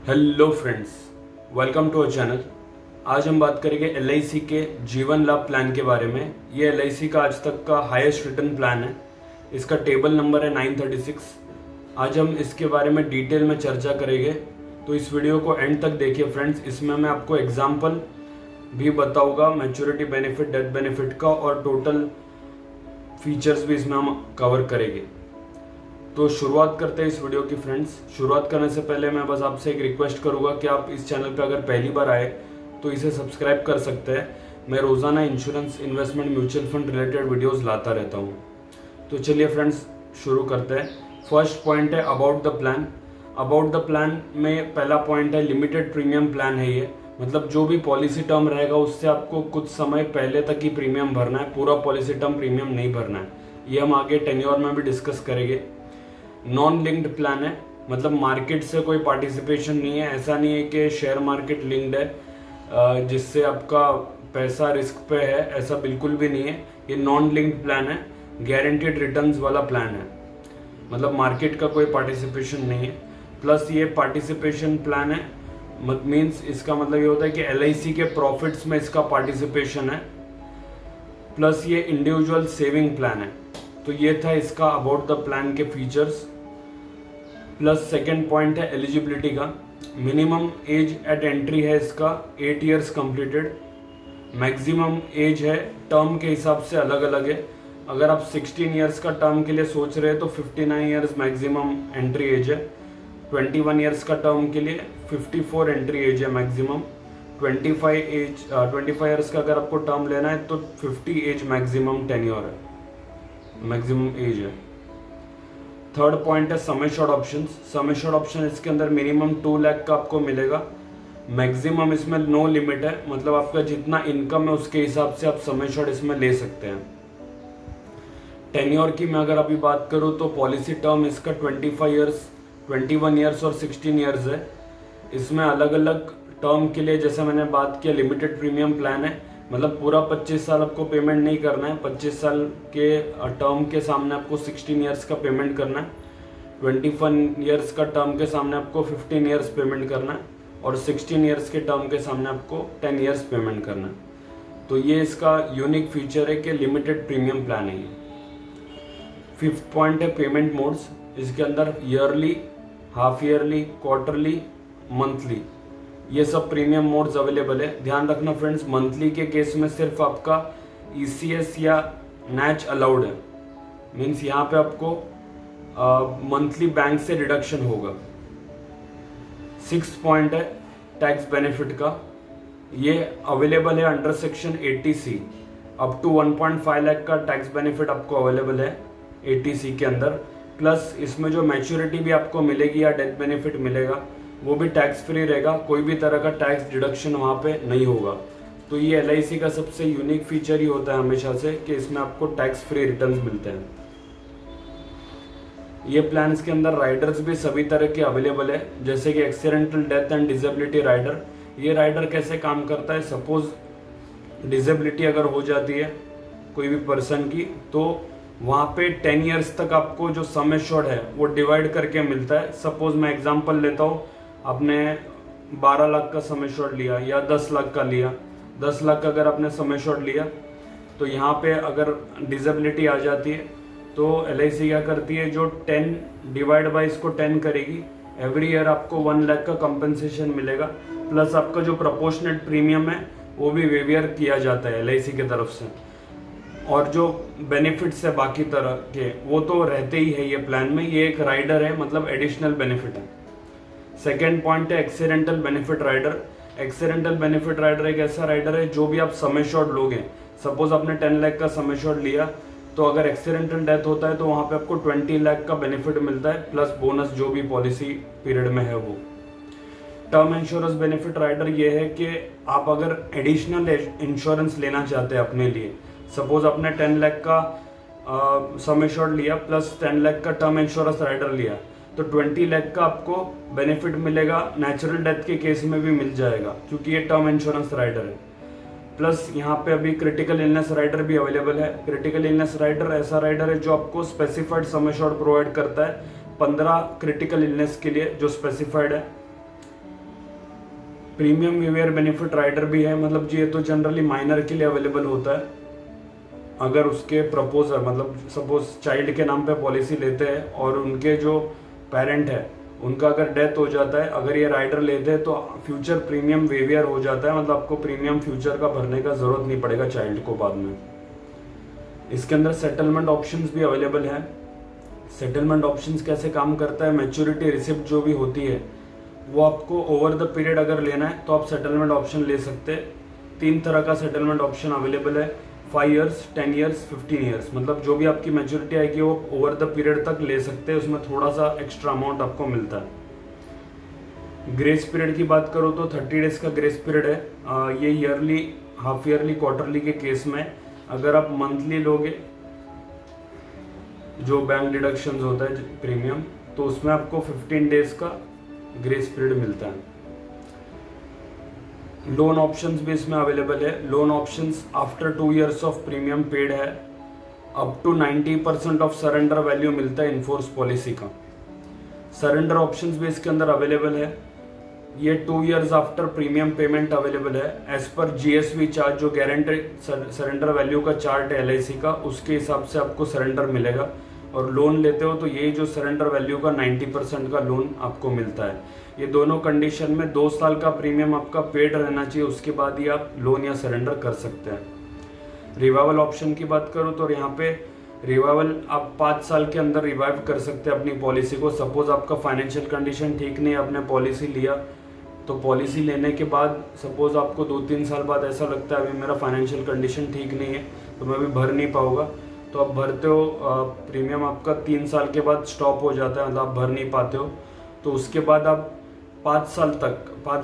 Hello friends, welcome to our channel. आज हम बात करेंगे LIC के जीवन लाभ प्लान के बारे में। ये LIC का आज तक का हाईएस्ट रिटर्न प्लान है। इसका टेबल नंबर है 936। आज हम इसके बारे में डिटेल में चर्चा करेंगे, तो इस वीडियो को एंड तक देखिए फ्रेंड्स। इसमें मैं आपको एग्जाम्पल भी बताऊंगा मैच्योरिटी बेनिफिट, डेथ बेनिफिट का, और टोटल फीचर्स भी इसमें हम कवर करेंगे। तो शुरुआत करते हैं इस वीडियो की फ्रेंड्स। शुरुआत करने से पहले मैं बस आपसे एक रिक्वेस्ट करूंगा कि आप इस चैनल पे अगर पहली बार आए तो इसे सब्सक्राइब कर सकते हैं। मैं रोजाना insurance, investment, mutual fund related videos लाता रहता हूं। तो चलिए फ्रेंड्स शुरू करते हैं। फर्स्ट पॉइंट है about the plan. About the plan में पहला पॉइंट है लिमिटेड प्रीमियम प्लान है ये। मतलब जो भी पॉलिसी टर्म रहेगा उससे आपको कुछ समय पहले तक ही प्रीमियम भरना है, पूरा पॉलिसी टर्म प्रीमियम नहीं भरना है। ये हम आगे टेन्योर में भी डिस्कस करेंगे। नॉन लिंक्ड प्लान है, मतलब मार्केट से कोई पार्टिसिपेशन नहीं है। ऐसा नहीं है कि शेयर मार्केट लिंक्ड है जिससे आपका पैसा रिस्क पे है, ऐसा बिल्कुल भी नहीं है। ये नॉन लिंक्ड प्लान है, गारंटीड रिटर्न्स वाला प्लान है, मतलब मार्केट का कोई पार्टिसिपेशन नहीं है। प्लस ये पार्टिसिपेशन प्लान है, मीन्स इसका मतलब ये होता है कि LIC के प्रॉफिट्स में इसका पार्टिसिपेशन है। प्लस ये इंडिविजुअल सेविंग प्लान है। तो ये था इसका अबाउट द प्लान के फीचर्स। प्लस सेकेंड पॉइंट है एलिजिबिलिटी का। मिनिमम एज एट एंट्री है इसका 8 इयर्स कंप्लीटेड। मैक्सिमम एज है टर्म के हिसाब से अलग अलग है। अगर आप 16 इयर्स का टर्म के लिए सोच रहे हैं तो 59 इयर्स मैक्सिमम एंट्री एज है। 21 इयर्स का टर्म के लिए 54 एंट्री एज है मैक्सिमम। 25 इयर्स का अगर आपको टर्म लेना है तो 50 एज मैक्सिमम टेन्योर है, मैक्सिमम एज है। थर्ड पॉइंट है sum assured options. Sum assured option इसके अंदर मिनिमम 2 लाख का आपको मिलेगा। मैक्सिमम इसमें नो लिमिट है, मतलब आपका जितना इनकम है उसके हिसाब से आप सम एश्योर्ड इसमें ले सकते हैं। टेन्योर की मैं अगर अभी बात करूं तो पॉलिसी टर्म इसका 25 इयर्स, 21 इयर्स और 16 इयर्स है। इसमें अलग अलग टर्म के लिए जैसे मैंने बात किया लिमिटेड प्रीमियम प्लान है, मतलब पूरा 25 साल आपको पेमेंट नहीं करना है। 25 साल के टर्म के सामने आपको 16 इयर्स का पेमेंट करना है। 21 इयर्स का टर्म के सामने आपको 15 इयर्स पेमेंट करना है, और 16 इयर्स के टर्म के सामने आपको 10 इयर्स पेमेंट करना है। तो ये इसका यूनिक फीचर है कि लिमिटेड प्रीमियम प्लान है ये। फिफ्थ पॉइंट है पेमेंट मोड्स। इसके अंदर yearly, half yearly, quarterly, monthly, ये सब प्रीमियम मोड्स अवेलेबल है। ध्यान रखना फ्रेंड्स, मंथली के केस में सिर्फ आपका ECS या NACH अलाउड है, मीन्स यहाँ पे आपको मंथली बैंक से डिडक्शन होगा। 6th पॉइंट है टैक्स बेनिफिट का। ये अवेलेबल है under section 80C। Up to 1.5 lakh का टैक्स बेनिफिट आपको अवेलेबल है 80C के अंदर। प्लस इसमें जो मैच्योरिटी भी आपको मिलेगी या डेथ बेनिफिट मिलेगा वो भी टैक्स फ्री रहेगा, कोई भी तरह का टैक्स डिडक्शन वहाँ पे नहीं होगा। तो ये LIC का सबसे यूनिक फीचर ही होता है हमेशा से कि इसमें आपको टैक्स फ्री रिटर्न्स मिलते हैं। ये प्लान्स के अंदर राइडर्स भी सभी तरह के अवेलेबल है, जैसे कि accidental death and disability rider. ये राइडर कैसे काम करता है, सपोज डिसेबिलिटी अगर हो जाती है कोई भी पर्सन की, तो वहाँ पे 10 इयर्स तक आपको जो सम एश्योर्ड है वो डिवाइड करके मिलता है। सपोज मैं एग्जांपल लेता हूँ, आपने 12 लाख का सम एश्योर्ड लिया या 10 लाख का लिया। 10 लाख का अगर आपने सम एश्योर्ड लिया तो यहाँ पे अगर डिसेबिलिटी आ जाती है तो LIC क्या करती है, जो 10 डिवाइड बाई इसको 10 करेगी, एवरी ईयर आपको 1 लाख का कंपनसेशन मिलेगा। प्लस आपका जो प्रोपोर्शनेट प्रीमियम है वो भी वेवियर किया जाता है LIC की तरफ से, और जो बेनिफिट्स है बाकी तरह के वो तो रहते ही है ये प्लान में। ये एक राइडर है, मतलब एडिशनल बेनिफिट है। सेकेंड पॉइंट है accidental benefit rider. Accidental benefit rider एक ऐसा राइडर है जो भी आप सम एश्योर्ड लोगे, सपोज आपने 10 लाख का सम एश्योर्ड लिया, तो अगर एक्सीडेंटल डेथ होता है तो वहां पे आपको 20 लाख का बेनिफिट मिलता है, प्लस बोनस जो भी पॉलिसी पीरियड में है वो। टर्म इंश्योरेंस बेनिफिट राइडर ये है कि आप अगर एडिशनल इंश्योरेंस लेना चाहते हैं अपने लिए, सपोज आपने 10 लाख का सम एश्योर्ड लिया प्लस 10 लाख का टर्म इंश्योरेंस राइडर लिया, तो 20 लाख का आपको बेनिफिट मिलेगा। नेचुरल डेथ के केस में भी मिल जाएगा क्योंकि ये टर्म इंश्योरेंस राइडर है। प्लस यहाँ पे अभी क्रिटिकल इलनेस राइडर भी अवेलेबल है। क्रिटिकल इलनेस राइडर ऐसा राइडर है जो आपको स्पेसिफाइड सम एश्योर्ड प्रोवाइड करता है 15 क्रिटिकल इलनेस के लिए जो स्पेसिफाइड है। प्रीमियम वेवियर बेनिफिट राइडर भी है, मतलब ये तो जनरली माइनर के लिए अवेलेबल होता है। अगर उसके प्रपोजर मतलब सपोज चाइल्ड के नाम पे पॉलिसी लेते हैं और उनके जो पेरेंट है उनका अगर डेथ हो जाता है, अगर ये राइडर लेते हैं तो फ्यूचर प्रीमियम वेवियर हो जाता है, मतलब आपको प्रीमियम फ्यूचर का भरने का जरूरत नहीं पड़ेगा चाइल्ड को बाद में। इसके अंदर सेटलमेंट ऑप्शंस भी अवेलेबल है। सेटलमेंट ऑप्शंस कैसे काम करता है, मैच्योरिटी रिसिप्ट जो भी होती है वो आपको ओवर द पीरियड अगर लेना है तो आप सेटलमेंट ऑप्शन ले सकते हैं। 3 तरह का सेटलमेंट ऑप्शन अवेलेबल है, 5 ईयर्स, 10 ईयर्स, 15 ईयर्स। मतलब जो भी आपकी मैच्योरिटी आएगी वो ओवर द पीरियड तक ले सकते हैं, उसमें थोड़ा सा एक्स्ट्रा अमाउंट आपको मिलता है। ग्रेस पीरियड की बात करो तो 30 डेज का ग्रेस पीरियड है। ये ईयरली, हाफ ईयरली, क्वार्टरली के केस में अगर आप मंथली लोगे जो बैंक डिडक्शंस होता है प्रीमियम, तो उसमें आपको 15 डेज का ग्रेस पीरियड मिलता है। लोन ऑप्शंस भी इसमें अवेलेबल है। Loan options after 2 years of premium paid है, up to 90% of surrender value मिलता है इनफोर्स पॉलिसी का। सरेंडर ऑप्शंस भी इसके अंदर अवेलेबल है। ये 2 years after premium payment available है। एज पर जीएसवी चार्ज, जो गारंटी सरेंडर वैल्यू का चार्ट है एलआईसी का, उसके हिसाब से आपको सरेंडर मिलेगा। और लोन लेते हो तो यही जो सरेंडर वैल्यू का 90% का लोन आपको मिलता है। ये दोनों कंडीशन में 2 साल का प्रीमियम आपका पेड रहना चाहिए, उसके बाद ही आप लोन या सरेंडर कर सकते हैं। रिवाइवल ऑप्शन की बात करूं तो यहाँ पे रिवाइवल आप 5 साल के अंदर रिवाइव कर सकते हैं अपनी पॉलिसी को। सपोज आपका फाइनेंशियल कंडीशन ठीक नहीं, आपने पॉलिसी लिया, तो पॉलिसी लेने के बाद सपोज आपको 2-3 साल बाद ऐसा लगता है अभी मेरा फाइनेंशियल कंडीशन ठीक नहीं है तो मैं अभी भर नहीं पाऊंगा, तो आप भरते हो, प्रीमियम आपका 3 साल के बाद स्टॉप हो जाता है, मतलब आप भर नहीं पाते हो, तो उसके बाद आप 5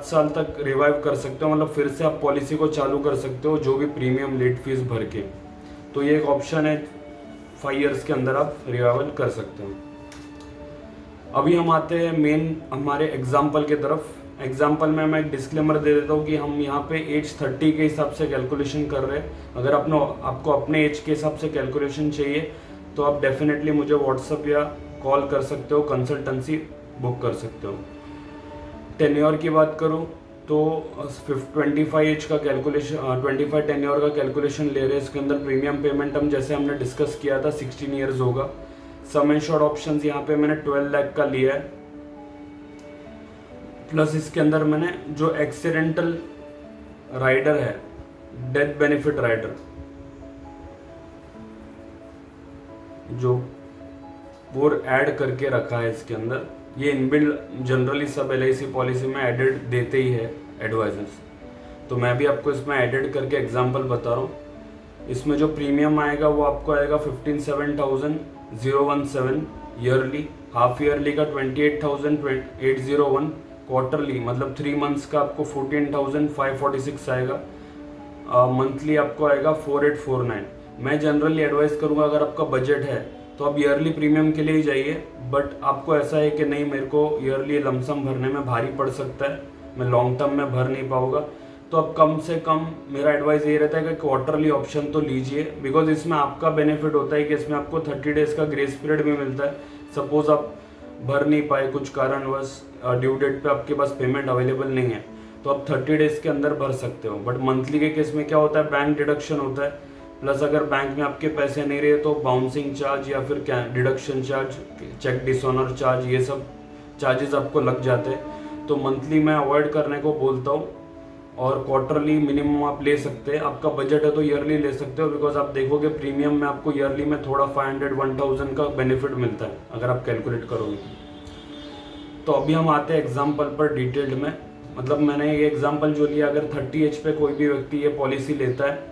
साल तक रिवाइव कर सकते हो, मतलब फिर से आप पॉलिसी को चालू कर सकते हो जो भी प्रीमियम लेट फीस भर के। तो ये एक ऑप्शन है, 5 ईयर्स के अंदर आप रिवाइवल कर सकते हो। अभी हम आते हैं मेन हमारे एग्जाम्पल की तरफ। एग्जाम्पल में मैं एक डिस्क्लेमर दे देता हूँ कि हम यहाँ पे एज 30 के हिसाब से कैलकुलेशन कर रहे हैं। अगर आपको अपने एज के हिसाब से कैलकुलेशन चाहिए तो आप डेफिनेटली मुझे व्हाट्सएप या कॉल कर सकते हो, कंसल्टेंसी बुक कर सकते हो। टेन्योर की बात करूँ तो 25 एज का कैलकुलेशन, 25 टेन्योर का कैलकुलेशन ले रहे हैं। इसके अंदर प्रीमियम पेमेंट हम जैसे हमने डिस्कस किया था 16 ईयर्स होगा। सम एश्योर्ड ऑप्शन यहाँ पे मैंने 12 लाख का लिया है, प्लस इसके अंदर मैंने जो एक्सीडेंटल राइडर है, डेथ बेनिफिट राइडर, जो वो ऐड करके रखा है इसके अंदर। ये इनबिल्ड जनरली सब एलआईसी पॉलिसी में एडेड देते ही है एडवाइजर्स, तो मैं भी आपको इसमें एडेड करके एग्जांपल बता रहा हूँ। इसमें जो प्रीमियम आएगा वो आपको आएगा 57,017 ईयरली, हाफ ईयरली का 28,801, क्वार्टरली मतलब 3 मंथ्स का आपको 14,546 आएगा, मंथली आपको आएगा 4849। मैं जनरली एडवाइस करूंगा अगर आपका बजट है तो आप ईयरली प्रीमियम के लिए ही जाइए, बट आपको ऐसा है कि नहीं मेरे को ईयरली लमसम भरने में भारी पड़ सकता है, मैं लॉन्ग टर्म में भर नहीं पाऊंगा, तो आप कम से कम, मेरा एडवाइस ये रहता है कि क्वार्टरली ऑप्शन तो लीजिए, बिकॉज इसमें आपका बेनिफिट होता है कि इसमें आपको 30 डेज का ग्रेस पीरियड भी मिलता है। सपोज आप भर नहीं पाए कुछ कारणवश, ड्यू डेट पे आपके पास पेमेंट अवेलेबल नहीं है, तो आप 30 डेज के अंदर भर सकते हो। बट मंथली के केस में क्या होता है, बैंक डिडक्शन होता है, प्लस अगर बैंक में आपके पैसे नहीं रहे तो बाउंसिंग चार्ज या फिर deduction charge, cheque dishonour charge, ये सब चार्जेस आपको लग जाते हैं। तो मंथली मैं अवॉइड करने को बोलता हूँ, और क्वार्टरली मिनिमम आप ले सकते हैं। आपका बजट है तो ईयरली ले सकते हो, बिकॉज आप देखोगे प्रीमियम में आपको ईयरली में थोड़ा 500-1000 का बेनिफिट मिलता है अगर आप कैलकुलेट करोगे। तो अभी हम आते हैं एग्जाम्पल पर डिटेल्ड में। मतलब मैंने ये एग्जाम्पल जो लिया, अगर 30 एज पे कोई भी व्यक्ति ये पॉलिसी लेता है,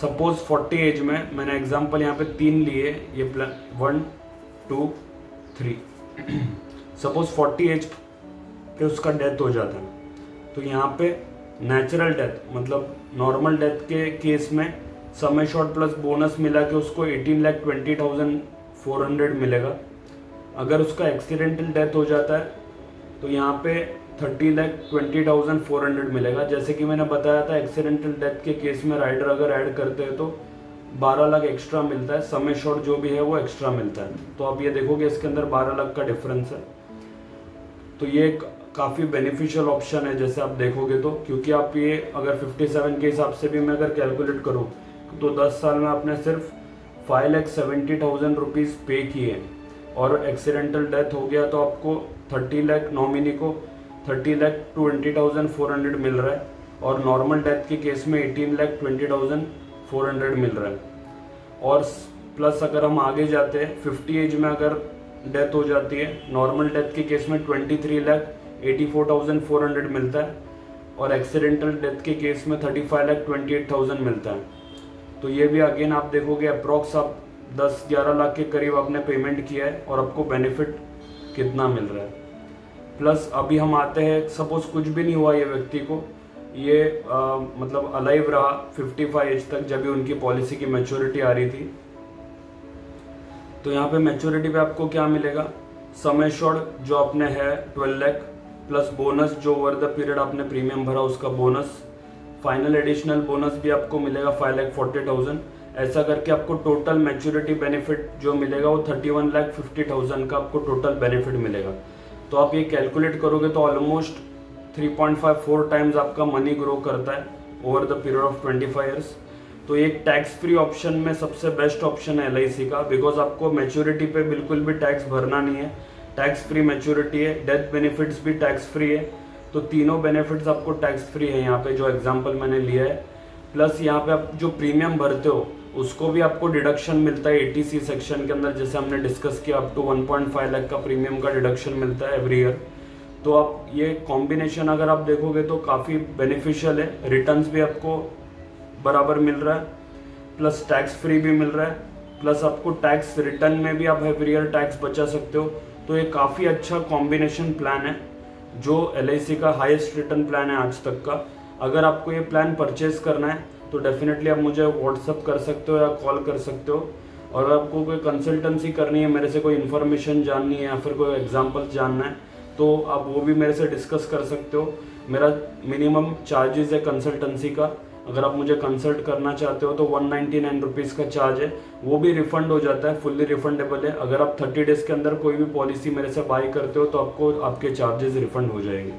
सपोज 40 एज में, मैंने एग्जाम्पल यहाँ पे 3 लिए, ये प्लान 1, 2, 3। सपोज 40 एज पे उसका डेथ हो जाता है, तो यहाँ पे नेचुरल डेथ मतलब नॉर्मल डेथ के केस में सम एश्योर्ड प्लस बोनस मिला के उसको 18,20,400 मिलेगा। अगर उसका एक्सीडेंटल डेथ हो जाता है तो यहाँ पे 30,20,400 मिलेगा। जैसे कि मैंने बताया था, एक्सीडेंटल डेथ के केस में राइडर अगर ऐड करते हैं तो 12 लाख एक्स्ट्रा मिलता है, सम एश्योर्ड जो भी है वो एक्स्ट्रा मिलता है। तो आप ये देखोगे इसके अंदर 12 लाख का डिफरेंस है। तो ये काफ़ी बेनिफिशियल ऑप्शन है जैसे आप देखोगे तो, क्योंकि आप ये अगर 57 के हिसाब से भी मैं अगर कैलकुलेट करूँ तो 10 साल में आपने सिर्फ 5,70,000 रुपीज़ पे किए और एक्सीडेंटल डेथ हो गया तो आपको 30 लाख, नॉमिनी को 30,20,400 मिल रहा है और नॉर्मल डेथ के केस में 18,20,400 मिल रहा है। और प्लस अगर हम आगे जाते हैं 50 एज में अगर डेथ हो जाती है, नॉर्मल डेथ के केस में 23,84,400 मिलता है और एक्सीडेंटल डेथ के केस में 35,28,000 मिलता है। तो ये भी अगेन आप देखोगे अप्रॉक्स आप 10-11 लाख के करीब आपने पेमेंट किया है और आपको बेनिफिट कितना मिल रहा है। प्लस अभी हम आते हैं, सपोज कुछ भी नहीं हुआ ये व्यक्ति को, ये मतलब अलाइव रहा 55 एज तक जब भी उनकी पॉलिसी की मैच्योरिटी आ रही थी। तो यहाँ पे मैच्योरिटी पे आपको क्या मिलेगा, सम एश्योर्ड जो आपने है 12 लाख प्लस बोनस जो ओवर द पीरियड आपने प्रीमियम भरा उसका बोनस, फाइनल एडिशनल बोनस भी आपको मिलेगा 5,40,000। ऐसा करके आपको टोटल मैच्योरिटी बेनिफिट जो मिलेगा वो 31,50,000 का आपको टोटल बेनिफिट मिलेगा। तो आप ये कैलकुलेट करोगे तो ऑलमोस्ट 3.54 टाइम्स आपका मनी ग्रो करता है over the period of 25 years. तो एक टैक्स फ्री ऑप्शन में सबसे बेस्ट ऑप्शन है LIC का, बिकॉज आपको मैच्योरिटी पे बिल्कुल भी टैक्स भरना नहीं है, टैक्स फ्री मैच्योरिटी है, डेथ बेनिफिट्स भी टैक्स फ्री है। तो तीनों बेनिफिट्स आपको टैक्स फ्री है यहाँ पे जो एग्जांपल मैंने लिया है। प्लस यहाँ पे आप जो प्रीमियम भरते हो उसको भी आपको डिडक्शन मिलता है 80C सेक्शन के अंदर, जैसे हमने डिस्कस किया अप टू 1.5 लाख का प्रीमियम का डिडक्शन मिलता है एवरी ईयर। तो आप ये कॉम्बिनेशन अगर आप देखोगे तो काफ़ी बेनिफिशियल है, रिटर्न्स भी आपको बराबर मिल रहा है, प्लस टैक्स फ्री भी मिल रहा है, प्लस आपको टैक्स रिटर्न में भी आप एवरी ईयर टैक्स बचा सकते हो। तो ये काफ़ी अच्छा कॉम्बिनेशन प्लान है जो LIC का हाईएस्ट रिटर्न प्लान है आज तक का। अगर आपको ये प्लान परचेज करना है तो डेफिनेटली आप मुझे व्हाट्सअप कर सकते हो या कॉल कर सकते हो। और आपको कोई कंसल्टेंसी करनी है, मेरे से कोई इन्फॉर्मेशन जाननी है या फिर कोई एग्जाम्पल जानना है तो आप वो भी मेरे से डिस्कस कर सकते हो। मेरा मिनिमम चार्जेस है कंसल्टेंसी का, अगर आप मुझे कंसल्ट करना चाहते हो तो 199 रुपीज़ का चार्ज है, वो भी रिफंड हो जाता है, फुल्ली रिफंडेबल है। अगर आप 30 डेज के अंदर कोई भी पॉलिसी मेरे से बाई करते हो तो आपको आपके चार्जेस रिफंड हो जाएंगे।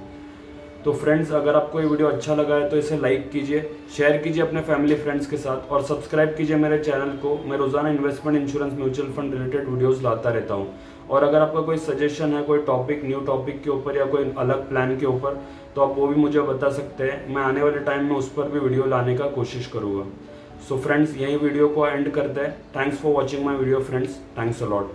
तो फ्रेंड्स, अगर आपको ये वीडियो अच्छा लगा है तो इसे लाइक कीजिए, शेयर कीजिए अपने फैमिली फ्रेंड्स के साथ और सब्सक्राइब कीजिए मेरे चैनल को। मैं रोजाना investment, insurance, mutual fund related videos लाता रहता हूँ। और अगर आपका कोई सजेशन है कोई टॉपिक, न्यू टॉपिक के ऊपर या कोई अलग प्लान के ऊपर, तो आप वो भी मुझे बता सकते हैं। मैं आने वाले टाइम में उस पर भी वीडियो लाने का कोशिश करूँगा। सो फ्रेंड्स, यही वीडियो को एंड करते हैं। Thanks for watching my video friends, thanks a lot.